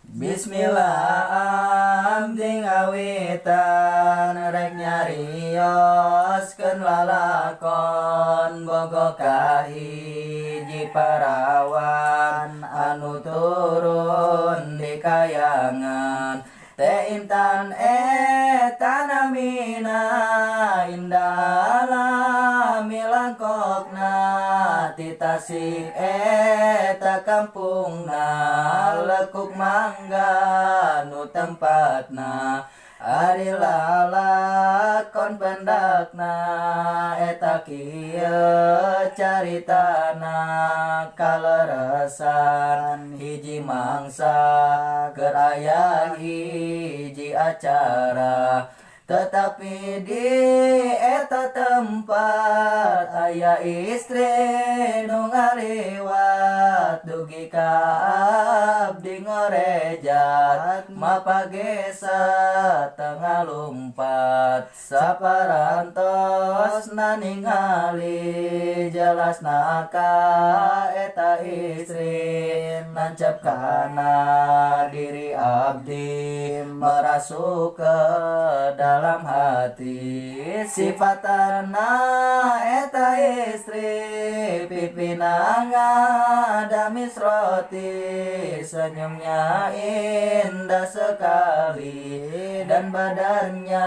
Bismillah abdi ngawitan rek nyarioskeun lalakon boga ka hiji parawan anu turun di kayangan teh intan eta namina indah milangkokna ti Tasik eta kampungna lekuk mangga nu tempatna ari lalakon pendakna eta kieu caritana kaleresan hiji mangsa keur aya hiji acara tetapi di eta tempat aya istri nu ngaliwat dugi ka abdi ngorejat mapagesa tengah lumpat saparantos naningali jelasna ka eta istri nancep kana diri abdi merasuk ke dalam hati sifatana eta istri pipina ngada misroti senyumnya indah sekali dan badannya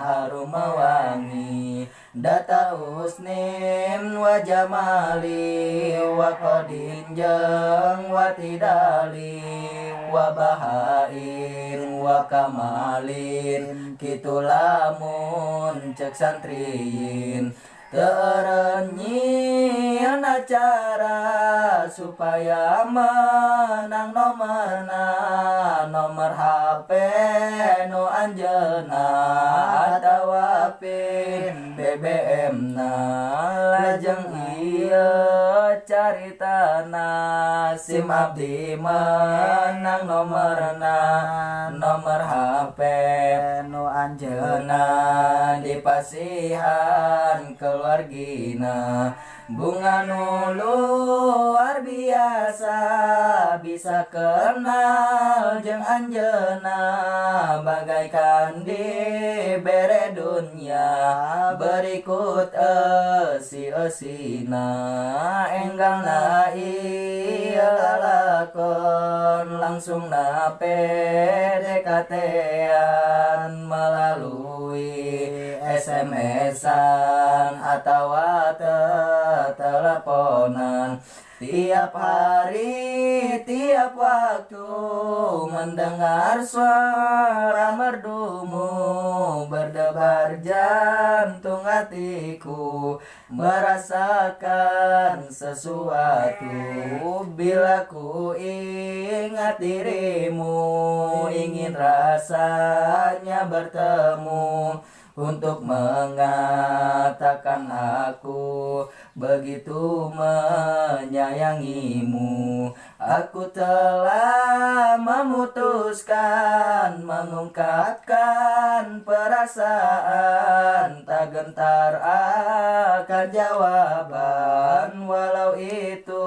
harum mewangi data usnim wa jamali wa qadin jeung wa tidali wa bahain wa kamalin kitu lamun cek santriin terenyieun acara supaya menang nomor HP nu anjeunna atawa pin BBM na lajeng ieu caritana sim abdi menang nomor HP nu anjeunna dipasihan keluargina bunga nu luar biasa bisa kenal jeung anjeunna bagaikan dibere dunya berikut esi-esina enggalna ieu lalakon langsung na PDKT-an melalui SMS-an atawa teleponan tiap hari tiap waktu mendengar suara merdumu berdebar jantung hatiku merasakan sesuatu bila ku ingat dirimu ingin rasanya bertemu untuk mengatakan aku begitu menyayangimu. Aku telah memutuskan mengungkapkan perasaan tak gentar akan jawaban walau itu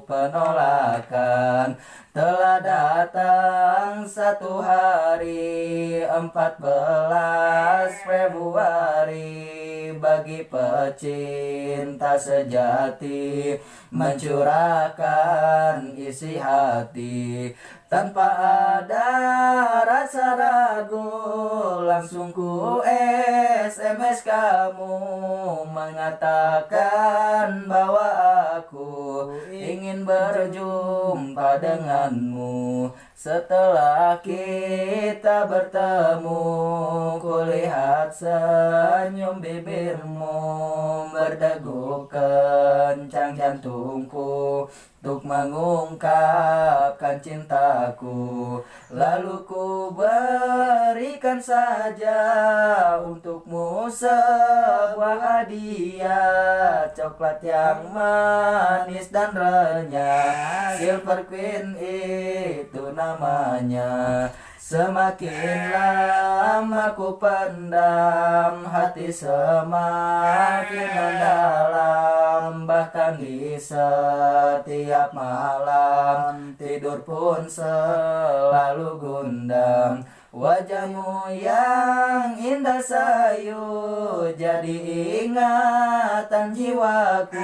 penolakan. Telah datang satu hari 14 Februari bagi pecinta sejati mencurahkan isi hati tanpa ada rasa ragu langsung ku SMS kamu mengatakan bahwa aku ingin berjumpa denganmu. Setelah kita bertemu kulihat senyum bibirmu berdegup kencang jantungku untuk mengungkapkan cintaku. Lalu ku berikan saja untukmu sebuah hadiah coklat yang manis dan renyah. Silver Queen itu namanya. Semakin lama ku pendam hati semakin mendalam. bahkan di setiap malam tidur pun selalu gundam. Wajahmu yang indah sayu jadi ingatan jiwaku,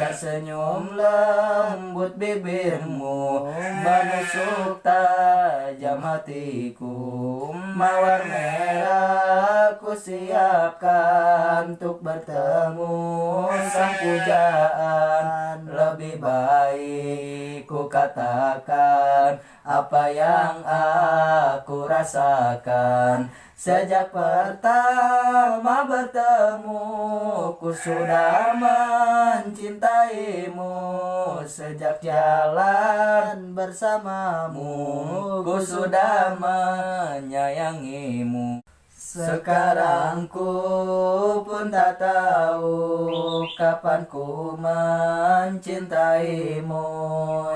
dan senyum lembut bibirmu menusuk tajam hatiku. Mawar merah ku siapkan untuk bertemu sang pujaan. Lebih baik ku katakan apa yang aku rasakan. Sejak pertama bertemu, ku sudah mencintaimu. Sejak jalan bersamamu, ku sudah menyayangimu. Sekarang ku pun tak tahu kapan ku mencintaimu.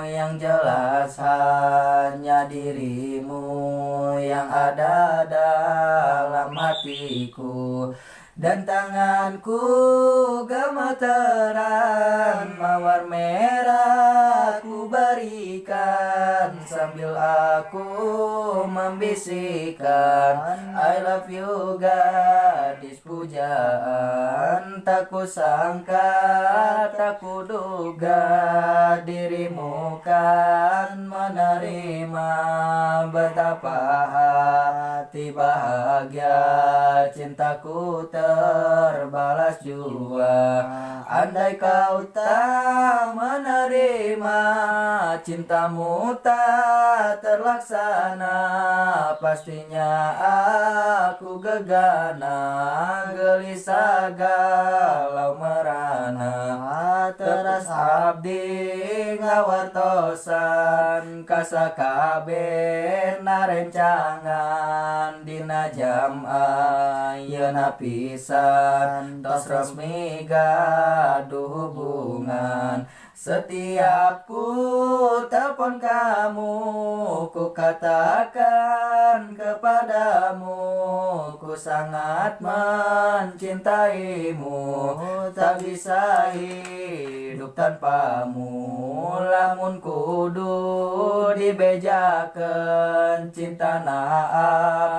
Yang jelas hanya dirimu yang ada dalam hatiku. Dan tanganku gemeteran, mawar merah ku berikan, sambil aku membisikkan I love you gadis pujaan. Tak ku sangka, tak ku duga dirimu kan menerima. Betapa hati bahagia, cintaku terbalas jua. Andai kau tak menerima, cintamu tak terlaksana, pastinya aku gegana, gelisah galau merana. Teras abdi ngawartosan kasakabearna rencangan dina jam ayeuna pisan tos resmi gaduh hubungan. Setiap ku telepon kamu, ku katakan kepadamu, ku sangat mencintaimu, tak bisa hidup tanpamu. Lamun kudu dibejakeun cintana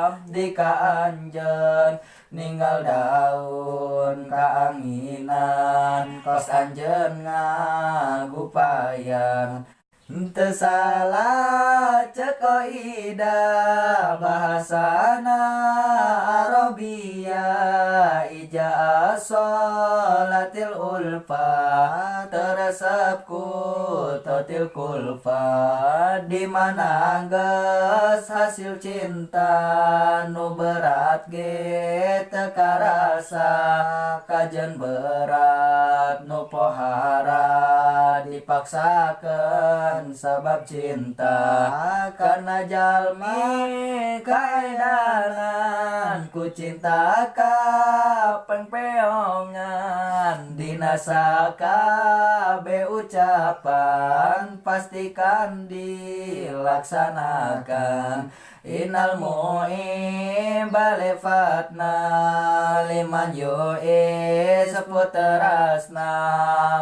abdi ka anjeun, ninggal daun kaanginan kos anjeun ngagupayan. Teu salah ceuk ida bahasana Arabia, ija sholatil ulfa teresep ku totil kulfa. Di mana geus hasil cinta nu berat ge teu karasa, kajen berat nu pohara dipaksakeun sabab cinta. Karena jalmi kaedanan ku cinta ka pengpeongan, dina sakabe ucapan pastikan dilaksanakan. Inal mu'im balefatna liman yu'i seputerasna,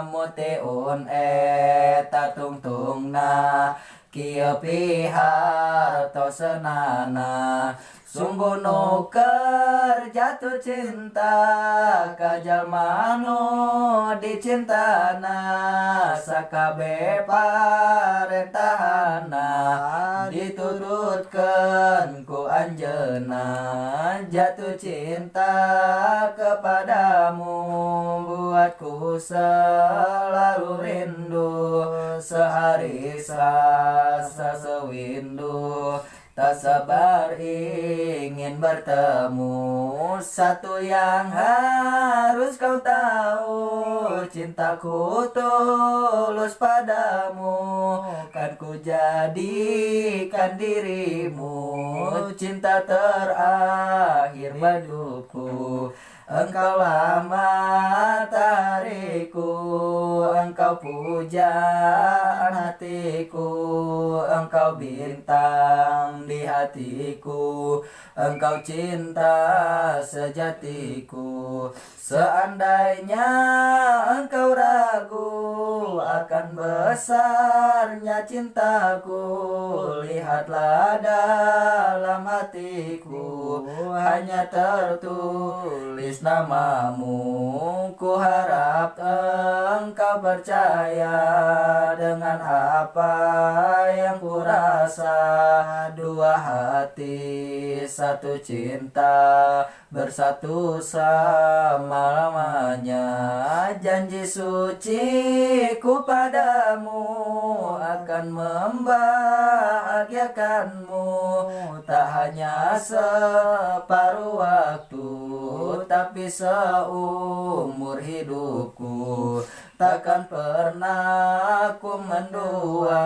mutiun eta tungtungna kieu pihartoseunana. Sungguh nuker jatuh cinta ka jalma nu dicintana, sakabe parentahana ditututkeun ku anjeunna. Jatuh cinta kepadamu buatku selalu rindu, sehari sasa sewindu, tak sabar ingin bertemu. Satu yang harus kau tahu, cintaku tulus padamu, kan ku jadikan dirimu cinta terakhir hidupku. Engkaulah matahariku, engkau engkau pujaan hatiku, engkau bintang di hatiku, engkau cinta sejatiku. Seandainya engkau ragu akan besarnya cintaku, lihatlah dalam hatiku, hanya tertulis namamu. Ku harap engkau percaya dengan apa yang ku rasa. Dua hati, satu cinta, bersatu selama-lamanya. Janji suci ku padamu akan membahagiakanmu, tak hanya separuh waktu, tapi seumur hidupku. Takkan pernah ku mendua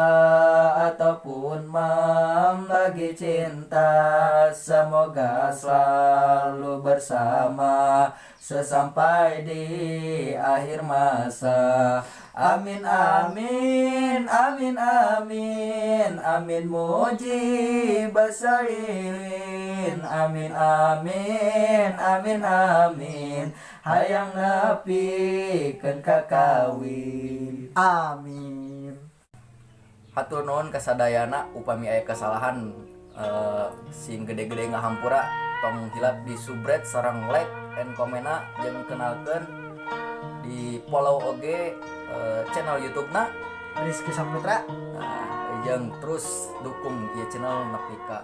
ataupun membagi cinta. Semoga selalu bersama sesampai di akhir masa. Amin amin amin amin amin mujib basailin. Amin amin amin amin hayang nepikeun kakawin. Amin. Hatur nuhun kasadayana, upami aya kesalahan sing gede-gede ngahampura tong hilap di subscribe sareng like and komena jeung kenalkeun di follow oge channel YouTube-na Rizky Saputra. jeung terus dukung ieu channel nepi ka